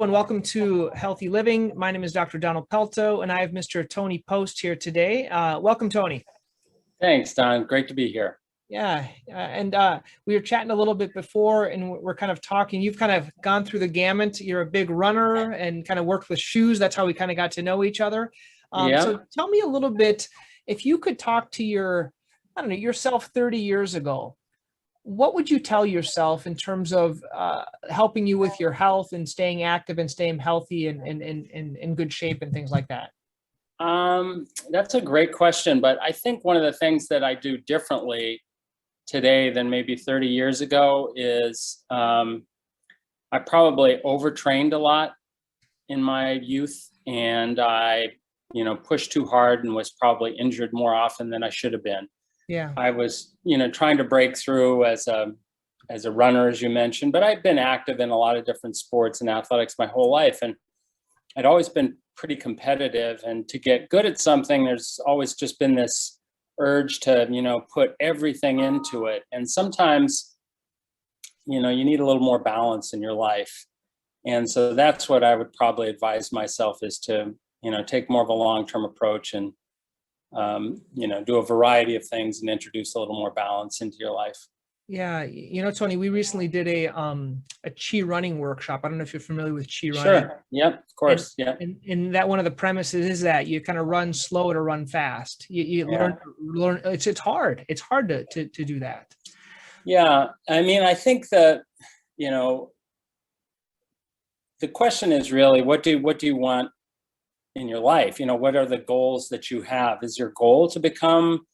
And welcome to Healthy Living. My name is Dr. Donald Pelto, and I have Mr. Tony Post here today. Welcome, Tony. Thanks, Don. Great to be here. Yeah, and we were chatting a little bit before, and we're kind of talking. You've kind of gone through the gamut. You're a big runner and kind of worked with shoes. That's how we kind of got to know each other. So tell me a little bit, if you could talk to yourself 30 years ago, what would you tell yourself in terms of helping you with your health and staying active and staying healthy and in good shape and things like that? That's a great question, but I think one of the things that I do differently today than maybe 30 years ago is I probably overtrained a lot in my youth, and I, pushed too hard and was probably injured more often than I should have been. Yeah. I was, trying to break through as a runner, as you mentioned, but I've been active in a lot of different sports and athletics my whole life. And I'd always been pretty competitive, and to get good at something, there's always just been this urge to, put everything into it. And sometimes, you need a little more balance in your life. And so that's what I would probably advise myself, is to, take more of a long-term approach and do a variety of things and introduce a little more balance into your life. Yeah. Tony, we recently did a chi running workshop. I don't know if you're familiar with chi running. Sure. Yep. Of course. Yeah. And that one of the premises is that you kind of run slow to run fast. You learn. It's hard. It's hard to do that. Yeah. I mean, I think that, the question is really, what do you want in your life? What are the goals that you have? Is your goal to become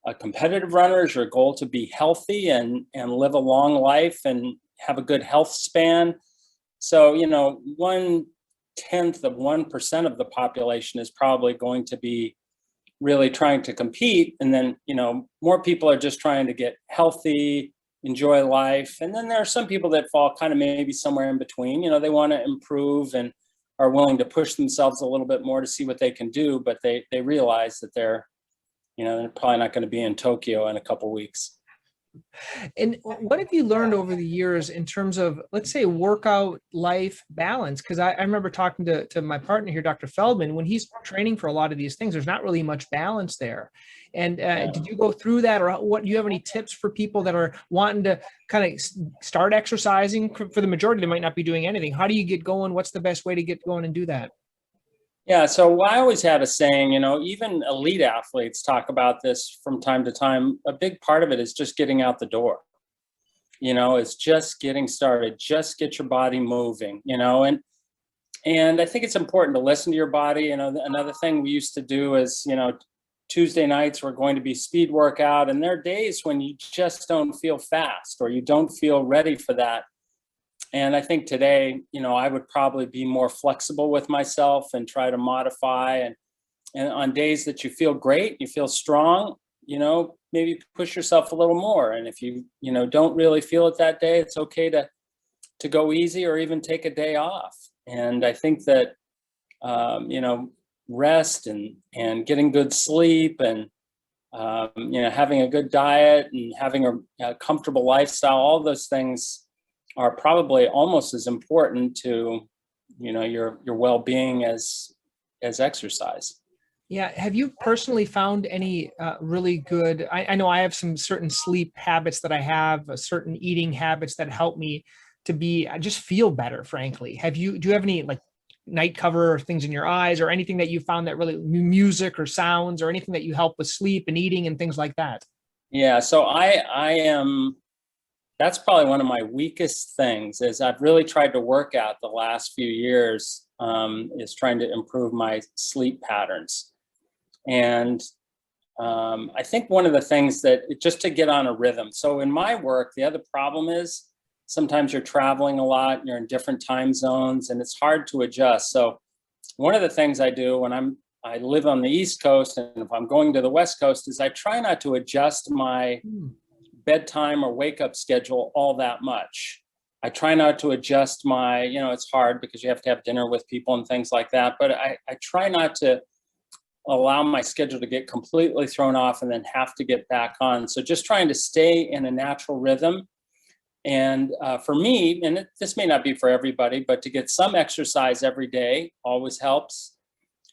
a competitive runner? Is your goal to be healthy and live a long life and have a good health span? So, 1/10% of the population is probably going to be really trying to compete. And then, more people are just trying to get healthy, enjoy life. And then there are some people that fall kind of maybe somewhere in between. They want to improve and are willing to push themselves a little bit more to see what they can do, but they realize that they're probably not going to be in Tokyo in a couple of weeks. And what have you learned over the years in terms of, let's say, workout life balance? Because I remember talking to my partner here, Dr. Feldman, when he's training for a lot of these things, there's not really much balance there. And did you go through that, or what? Do you have any tips for people that are wanting to kind of start exercising? For the majority, they might not be doing anything. How do you get going? What's the best way to get going and do that? Yeah, so I always had a saying, even elite athletes talk about this from time to time. A big part of it is just getting out the door. It's just getting started, just get your body moving, and I think it's important to listen to your body. Another thing we used to do is, Tuesday nights we're going to be speed workout, and there are days when you just don't feel fast or you don't feel ready for that. And I think today, I would probably be more flexible with myself and try to modify. And on days that you feel great, you feel strong, maybe push yourself a little more. And if you, don't really feel it that day, it's okay to go easy or even take a day off. And I think that, rest and getting good sleep and, having a good diet and having a comfortable lifestyle, all those things are probably almost as important to, your well-being as exercise. Yeah. Have you personally found any really good, I know I have some certain sleep habits that I have, certain eating habits that help me I just feel better, frankly. Do you have any like night cover or things in your eyes or anything that you found that really, music or sounds or anything that you help with sleep and eating and things like that? Yeah. So that's probably one of my weakest things, is I've really tried to work out the last few years, is trying to improve my sleep patterns. And I think one of the things just to get on a rhythm. So in my work, the other problem is sometimes you're traveling a lot and you're in different time zones and it's hard to adjust. So one of the things I do when I live on the East Coast, and if I'm going to the West Coast, is I try not to adjust my bedtime or wake up schedule all that much. I try not to adjust my, it's hard because you have to have dinner with people and things like that. But I try not to allow my schedule to get completely thrown off and then have to get back on. So just trying to stay in a natural rhythm And for me, and this may not be for everybody, but to get some exercise every day always helps.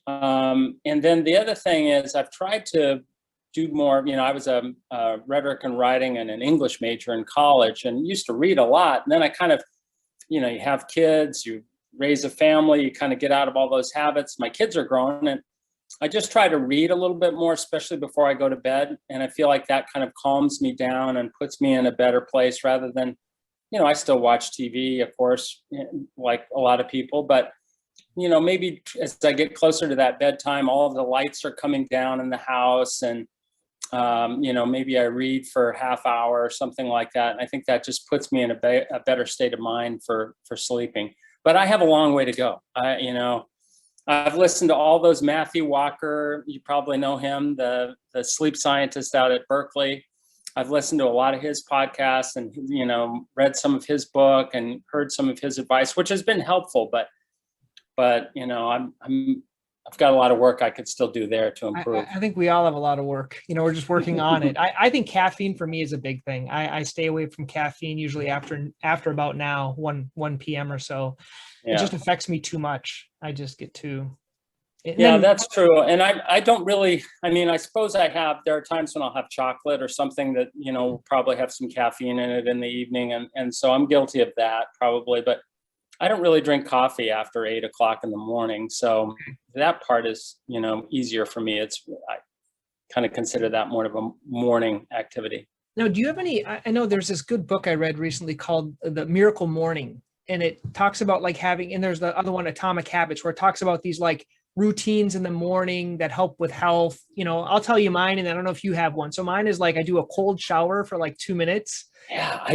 And then the other thing is I've tried to do more, I was a rhetoric and writing and an English major in college and used to read a lot. And then I kind of, you have kids, you raise a family, you kind of get out of all those habits. My kids are grown and I just try to read a little bit more, especially before I go to bed. And I feel like that kind of calms me down and puts me in a better place rather than, I still watch TV, of course, like a lot of people, but maybe as I get closer to that bedtime, all of the lights are coming down in the house and, maybe I read for a half hour or something like that. And I think that just puts me in a better state of mind for sleeping. But I have a long way to go. I've listened to all those Matthew Walker, you probably know him, the sleep scientist out at Berkeley. I've listened to a lot of his podcasts and, read some of his book and heard some of his advice, which has been helpful. But I've got a lot of work I could still do there to improve. I think we all have a lot of work. We're just working on it. I think caffeine for me is a big thing. I stay away from caffeine usually after about now 1 p.m. or so. Yeah. It just affects me too much. I just get too. That's true. And I don't really, I suppose there are times when I'll have chocolate or something that, will probably have some caffeine in it in the evening. And so I'm guilty of that probably, but I don't really drink coffee after 8 o'clock in the morning. So that part is, easier for me. I kind of consider that more of a morning activity. Now, do you have any, I know there's this good book I read recently called The Miracle Morning, and it talks about like having, and there's the other one, Atomic Habits, where it talks about these like routines in the morning that help with health. I'll tell you mine, and I don't know if you have one. So mine is like, I do a cold shower for like 2 minutes. Yeah.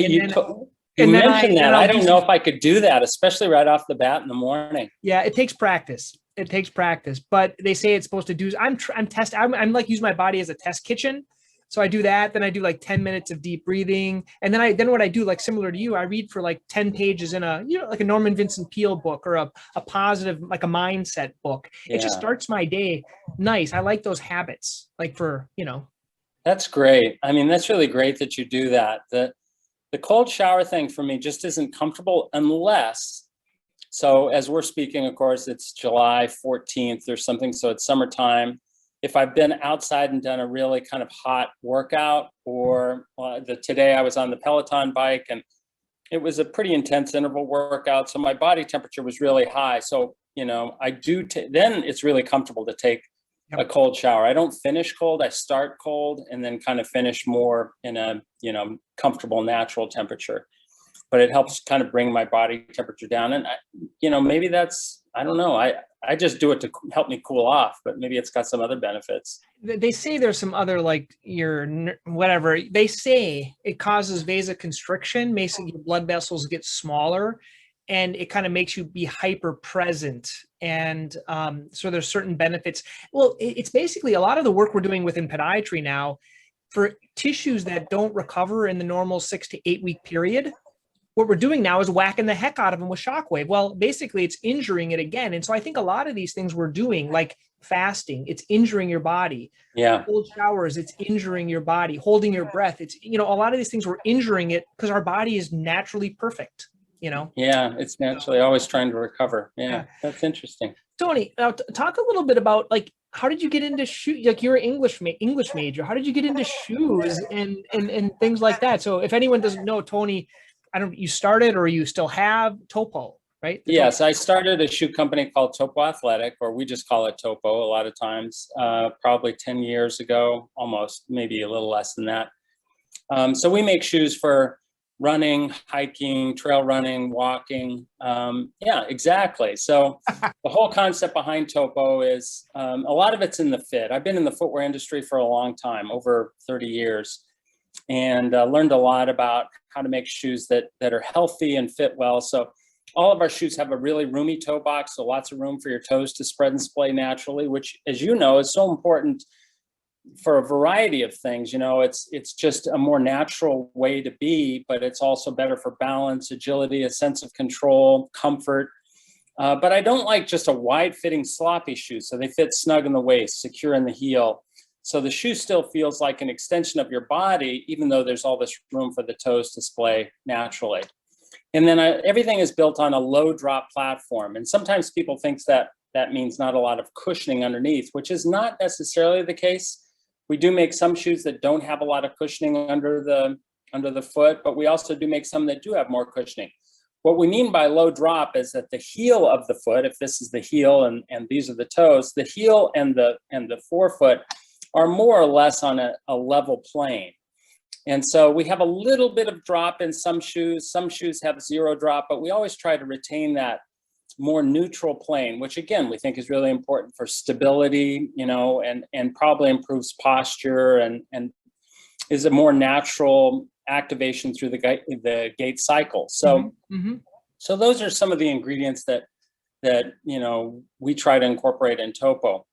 You mentioned that. I don't know if I could do that, especially right off the bat in the morning. Yeah, it takes practice. But they say it's supposed to do. I'm like use my body as a test kitchen. So I do that. Then I do like 10 minutes of deep breathing, and then what I do, like similar to you, I read for like 10 pages in a like a Norman Vincent Peale book or a positive, like a mindset book. Yeah. It just starts my day nice. I like those habits. Like for That's great. That's really great that you do that. The cold shower thing for me just isn't comfortable unless, so as we're speaking, of course, it's July 14th or something. So it's summertime. If I've been outside and done a really kind of hot workout, or today I was on the Peloton bike and it was a pretty intense interval workout. So my body temperature was really high. So, I do, then it's really comfortable to take a cold shower. I don't finish cold. I start cold and then kind of finish more in a, comfortable natural temperature, but it helps kind of bring my body temperature down. And maybe that's, I don't know. I just do it to help me cool off, but maybe it's got some other benefits. They say there's some other, like whatever, they say it causes vasoconstriction, makes your blood vessels get smaller, and it kind of makes you be hyper present. And so there's certain benefits. Well, it's basically a lot of the work we're doing within podiatry now for tissues that don't recover in the normal 6 to 8 week period. What we're doing now is whacking the heck out of them with shockwave. Well, basically it's injuring it again. And so I think a lot of these things we're doing, like fasting, it's injuring your body. Yeah. Cold showers, it's injuring your body. Holding your breath, it's, a lot of these things we're injuring it because our body is naturally perfect. Yeah, it's naturally always trying to recover. Yeah. That's interesting. Tony, now talk a little bit about, like, how did you get into shoes? Like, you're an English major. How did you get into shoes and things like that? So if anyone doesn't know, Tony, you started, or you still have, Topo, right? Yes, I started a shoe company called Topo Athletic, or we just call it Topo a lot of times, probably 10 years ago, almost, maybe a little less than that. So we make shoes for running, hiking, trail running, walking. Yeah, exactly. So the whole concept behind Topo is a lot of it's in the fit. I've been in the footwear industry for a long time, over 30 years, and learned a lot about how to make shoes that are healthy and fit well. So all of our shoes have a really roomy toe box, so lots of room for your toes to spread and splay naturally, which, as you know, is so important for a variety of things. It's just a more natural way to be, but it's also better for balance, agility, a sense of control, comfort. But I don't like just a wide fitting sloppy shoe. So they fit snug in the waist, secure in the heel. So the shoe still feels like an extension of your body, even though there's all this room for the toes to splay naturally. And then everything is built on a low drop platform. And sometimes people think that that means not a lot of cushioning underneath, which is not necessarily the case. We do make some shoes that don't have a lot of cushioning under the foot, but we also do make some that do have more cushioning. What we mean by low drop is that the heel of the foot, if this is the heel and these are the toes, the heel and the forefoot are more or less on a level plane. And so we have a little bit of drop in some shoes. Some shoes have zero drop, but we always try to retain that more neutral plane, which again, we think is really important for stability, you know, and probably improves posture and is a more natural activation through the gait cycle. So, so those are some of the ingredients that you know, we try to incorporate in Topo.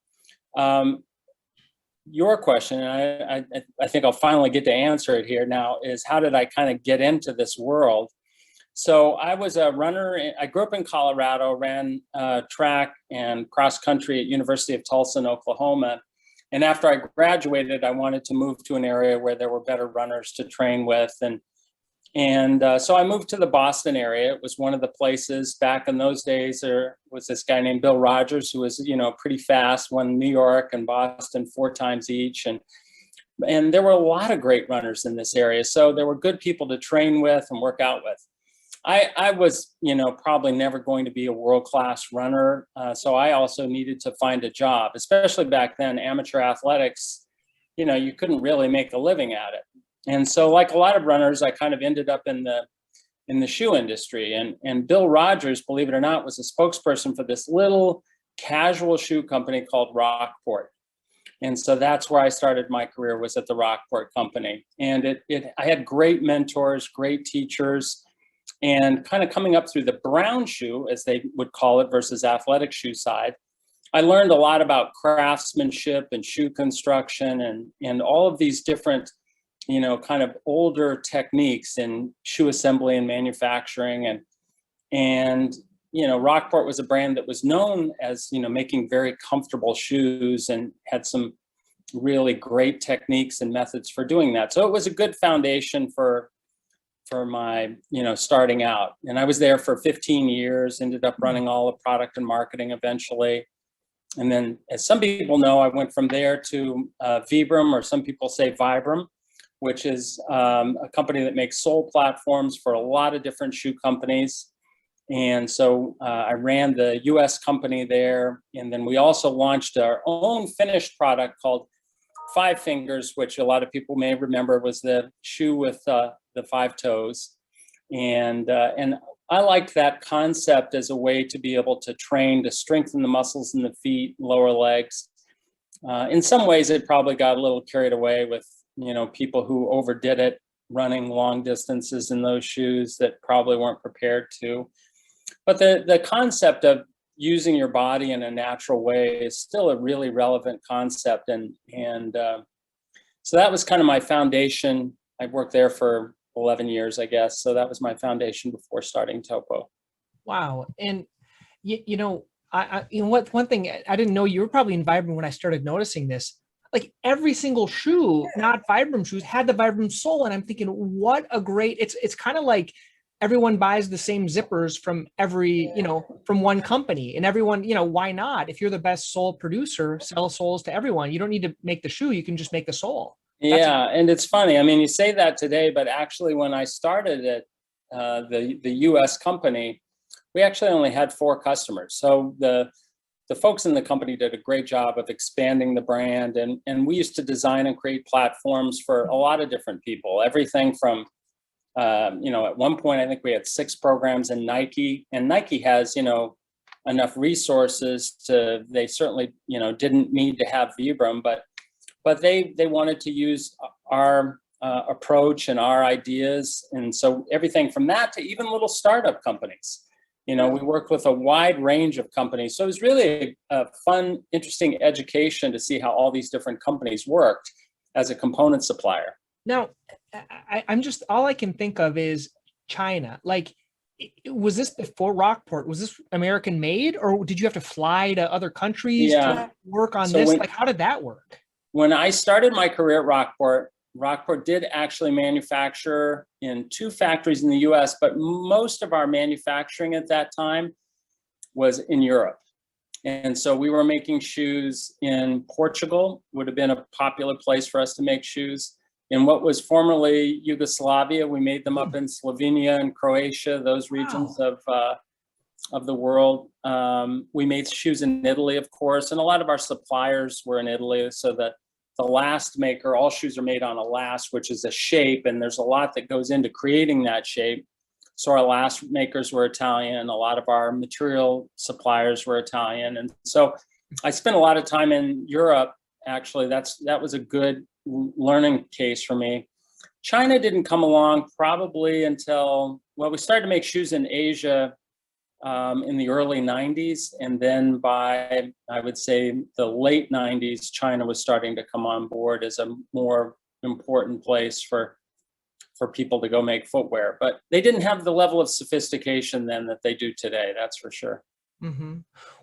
Your question, and I think I'll finally get to answer it here now, is how did I kind of get into this world? So I was a runner. I grew up in Colorado, ran track and cross country at University of Tulsa in Oklahoma. And after I graduated, I wanted to move to an area where there were better runners to train with. And so I moved to the Boston area. It was one of the places back in those days. There was this guy named Bill Rogers, who was, you know, pretty fast, won New York and Boston 4 times each. And there were a lot of great runners in this area. So there were good people to train with and work out with. I was, you know, probably never going to be a world-class runner. So I also needed to find a job, especially back then, amateur athletics, you know, you couldn't really make a living at it. And so like a lot of runners, I kind of ended up in the shoe industry. And Bill Rogers, believe it or not, was a spokesperson for this little casual shoe company called Rockport. And so that's where I started my career, was at the Rockport company. And I had great mentors, great teachers, and kind of coming up through the brown shoe, as they would call it, versus athletic shoe side, I learned a lot about craftsmanship and shoe construction and all of these different, you know, kind of older techniques in shoe assembly and manufacturing. And you know, Rockport was a brand that was known as, you know, making very comfortable shoes and had some really great techniques and methods for doing that. So it was a good foundation for my, you know, starting out. And I was there for 15 years, ended up running all the product and marketing eventually. And then, as some people know, I went from there to Vibram, or some people say Vibram, which is a company that makes sole platforms for a lot of different shoe companies. And so I ran the US company there. And then we also launched our own finished product called 5 Fingers, which a lot of people may remember was the shoe with the 5 toes. And I liked that concept as a way to be able to train to strengthen the muscles in the feet, lower legs. In some ways, it probably got a little carried away with, you know, people who overdid it, running long distances in those shoes that probably weren't prepared to. But the concept of using your body in a natural way is still a really relevant concept. And so that was kind of my foundation. I worked there for 11 years, I guess. So that was my foundation before starting Topo. Wow. And you know, one thing I didn't know, you were probably in Vibram when I started noticing this. Like every single shoe, not Vibram shoes, had the Vibram sole. And I'm thinking, what a great, it's kind of like everyone buys the same zippers from every, you know, from one company, and everyone, you know, why not? If you're the best sole producer, sell soles to everyone. You don't need to make the shoe. You can just make the sole. Yeah. And it's funny. I mean, you say that today, but actually when I started at the US company, we actually only had 4 customers. So the folks in the company did a great job of expanding the brand. And we used to design and create platforms for a lot of different people, everything from, you know, at one point, I think we had 6 programs in Nike, and Nike has, you know, enough resources to, they certainly, you know, didn't need to have Vibram, but they wanted to use our approach and our ideas. And so everything from that to even little startup companies, you know, we worked with a wide range of companies. So it was really a fun, interesting education to see how all these different companies worked as a component supplier. Now, I'm just, all I can think of is China. Like, was this before Rockport? Was this American made, or did you have to fly to other countries to work on this? Like, how did that work? when I started my career at Rockport did actually manufacture in 2 factories in the US, but most of our manufacturing at that time was in Europe. And so we were making shoes in Portugal, would have been a popular place for us to make shoes. In what was formerly Yugoslavia, we made them up in Slovenia and Croatia, those regions of the world. We made shoes in Italy, of course, and a lot of our suppliers were in Italy, so that the last maker, all shoes are made on a last, which is a shape, and there's a lot that goes into creating that shape. So our last makers were Italian, a lot of our material suppliers were Italian. And so I spent a lot of time in Europe. Actually, that was a good learning case for me. China didn't come along probably until, well, we started to make shoes in Asia in the early 90s. And then by, I would say, the late 90s, China was starting to come on board as a more important place for people to go make footwear. But they didn't have the level of sophistication then that they do today, that's for sure. Mm-hmm.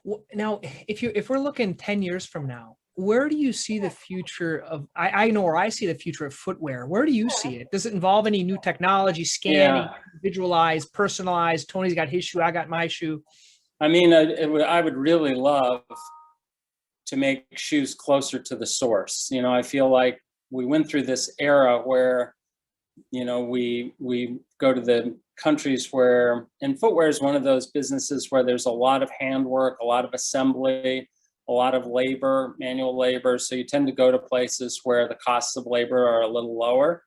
Well, now, if we're looking 10 years from now, where do you see the future of, I know where I see the future of footwear. Where do you see it? Does it involve any new technology, scanning, visualize, personalize? Tony's got his shoe, I got my shoe. I mean, I would really love to make shoes closer to the source. You know, I feel like we went through this era where, you know, we go to the countries where, and footwear is one of those businesses where there's a lot of handwork, a lot of assembly, a lot of labor, manual labor. So you tend to go to places where the costs of labor are a little lower.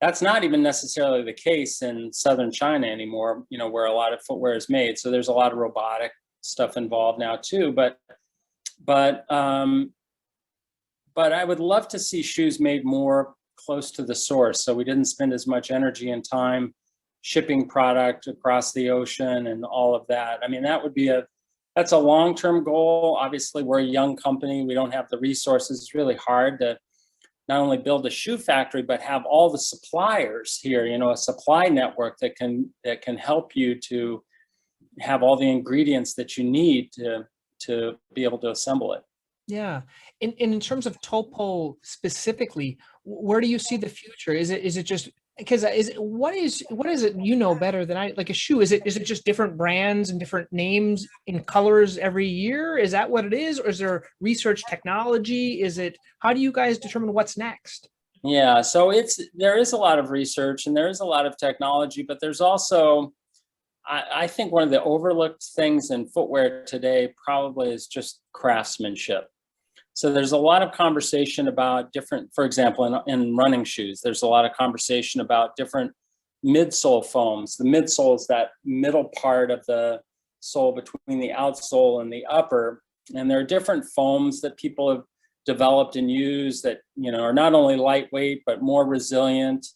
That's not even necessarily the case in southern China anymore, you know, where a lot of footwear is made. So there's a lot of robotic stuff involved now too. But I would love to see shoes made more close to the source, so we didn't spend as much energy and time shipping product across the ocean and all of that. I mean, that's a long-term goal. Obviously, we're a young company. We don't have the resources. It's really hard to not only build a shoe factory, but have all the suppliers here, you know, a supply network that can help you to have all the ingredients that you need to be able to assemble it. Yeah. And in terms of Topo specifically, where do you see the future? Is it just, because what is it, you know better than I, like a shoe, is it just different brands and different names in colors every year? Is that what it is? Or is there research technology? How do you guys determine what's next? Yeah, so there is a lot of research and there is a lot of technology, but there's also, I think one of the overlooked things in footwear today probably is just craftsmanship. So there's a lot of conversation about different, for example, in running shoes, there's a lot of conversation about different midsole foams. The midsole is that middle part of the sole between the outsole and the upper. And there are different foams that people have developed and used that, you know, are not only lightweight, but more resilient.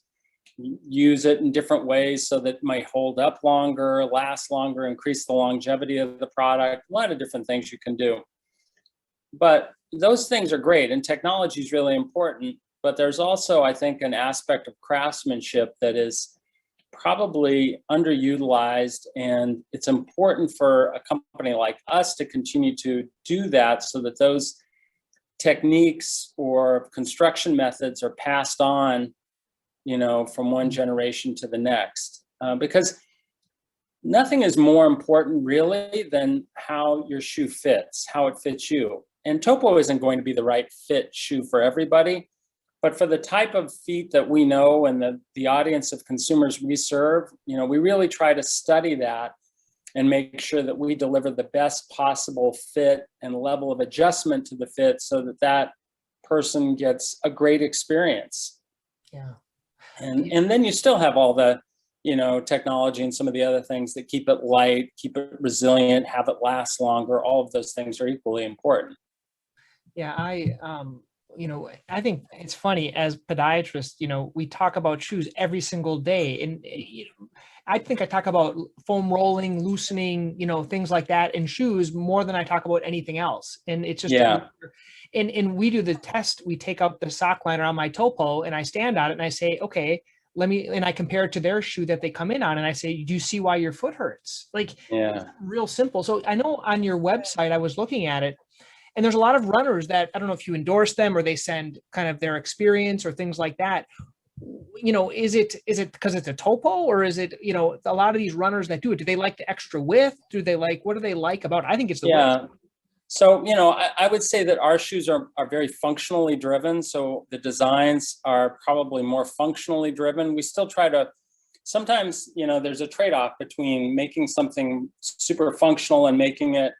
Use it in different ways so that it might hold up longer, last longer, increase the longevity of the product. A lot of different things you can do. But those things are great, and technology is really important. But there's also, I think, an aspect of craftsmanship that is probably underutilized, and it's important for a company like us to continue to do that so that those techniques or construction methods are passed on, you know, from one generation to the next, because nothing is more important really than how your shoe fits, how it fits you. And Topo isn't going to be the right fit shoe for everybody, but for the type of feet that we know and the audience of consumers we serve, you know, we really try to study that and make sure that we deliver the best possible fit and level of adjustment to the fit so that that person gets a great experience. Yeah. And then you still have all the, you know, technology and some of the other things that keep it light, keep it resilient, have it last longer. All of those things are equally important. Yeah, you know, I think it's funny as podiatrists, you know, we talk about shoes every single day. And you know, I think I talk about foam rolling, loosening, you know, things like that in shoes more than I talk about anything else. And it's just, and we do the test. We take up the sock liner on my Topo and I stand on it and I say, okay, and I compare it to their shoe that they come in on. And I say, do you see why your foot hurts? Like, it's real simple. So I know on your website, I was looking at it, And there's a lot of runners that, I don't know if you endorse them or they send kind of their experience or things like that. Is it because it's a Topo, or is it, a lot of these runners that do it, do they like the extra width? What do they like about it? I think it's the width. So, I would say that our shoes are very functionally driven. So the designs are probably more functionally driven. We still try to, sometimes, there's a trade-off between making something super functional and making it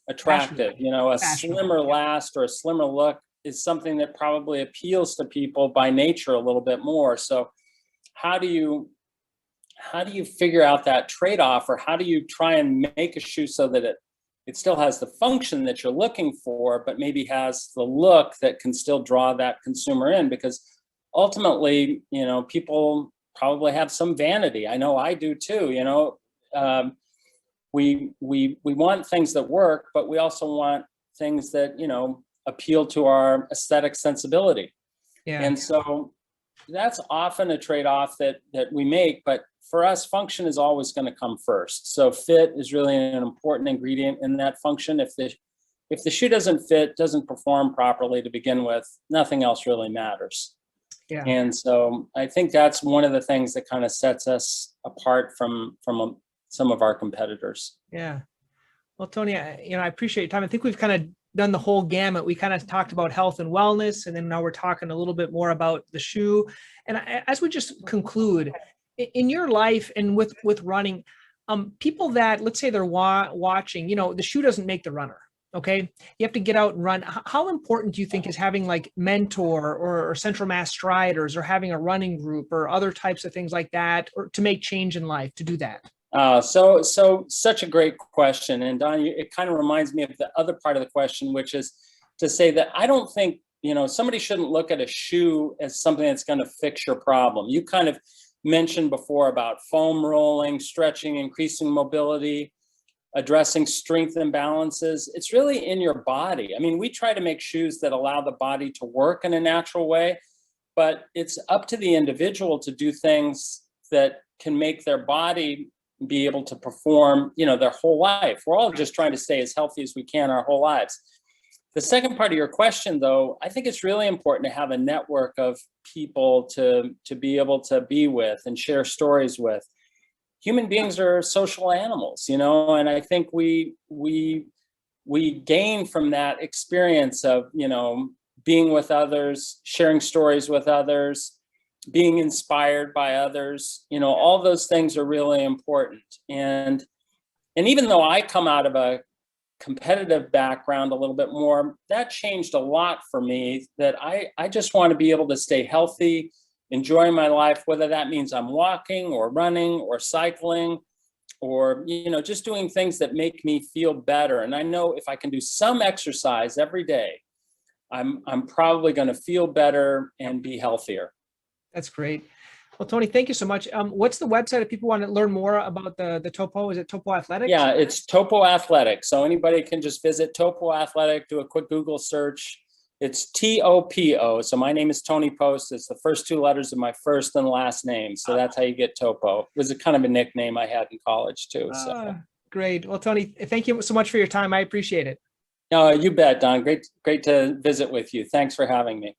attractive. A slimmer last or a slimmer look is something that probably appeals to people by nature a little bit more. So how do you figure out that trade-off, or how do you try and make a shoe so that it still has the function that you're looking for, but maybe has the look that can still draw that consumer in? Because ultimately, people probably have some vanity. I know I do too. We want things that work, but we also want things that, appeal to our aesthetic sensibility. Yeah. And so that's often a trade-off that we make, but for us, function is always going to come first. So fit is really an important ingredient in that function. If the shoe doesn't fit, doesn't perform properly to begin with, nothing else really matters. Yeah. And so I think that's one of the things that kind of sets us apart from some of our competitors. Yeah. Well, Tony, I appreciate your time. I think we've kind of done the whole gamut. We kind of talked about health and wellness, and then now we're talking a little bit more about the shoe. And as we just conclude, in your life and with running, people that, let's say they're watching, the shoe doesn't make the runner. Okay. You have to get out and run. How important do you think is having like mentor or central mass striders, or having a running group or other types of things like that, or to make change in life, to do that? So such a great question. And Don, it kind of reminds me of the other part of the question, which is to say that I don't think, somebody shouldn't look at a shoe as something that's going to fix your problem. You kind of mentioned before about foam rolling, stretching, increasing mobility, addressing strength imbalances. It's really in your body. I mean, we try to make shoes that allow the body to work in a natural way, but it's up to the individual to do things that can make their body be able to perform, their whole life. We're all just trying to stay as healthy as we can our whole lives. The second part of your question, though, I think it's really important to have a network of people to be able to be with and share stories with. Human beings are social animals, and I think we gain from that experience of, being with others, sharing stories with others, being inspired by others. All those things are really important. And even though I come out of a competitive background a little bit more, that changed a lot for me, that I just want to be able to stay healthy, enjoy my life, whether that means I'm walking or running or cycling or, just doing things that make me feel better. And I know if I can do some exercise every day, I'm probably going to feel better and be healthier. That's great. Well, Tony, thank you so much. What's the website if people want to learn more about the Topo? Is it Topo Athletics? Yeah, it's Topo Athletic. So anybody can just visit Topo Athletic, do a quick Google search. It's Topo. So my name is Tony Post. It's the first two letters of my first and last name. So that's how you get Topo. It was a kind of a nickname I had in college too. So great. Well, Tony, thank you so much for your time. I appreciate it. You bet, Don. Great to visit with you. Thanks for having me.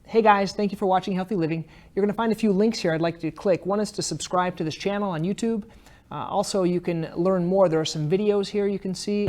Hey guys, thank you for watching Healthy Living. You're going to find a few links here I'd like you to click. One is to subscribe to this channel on YouTube. Also, you can learn more. There are some videos here you can see.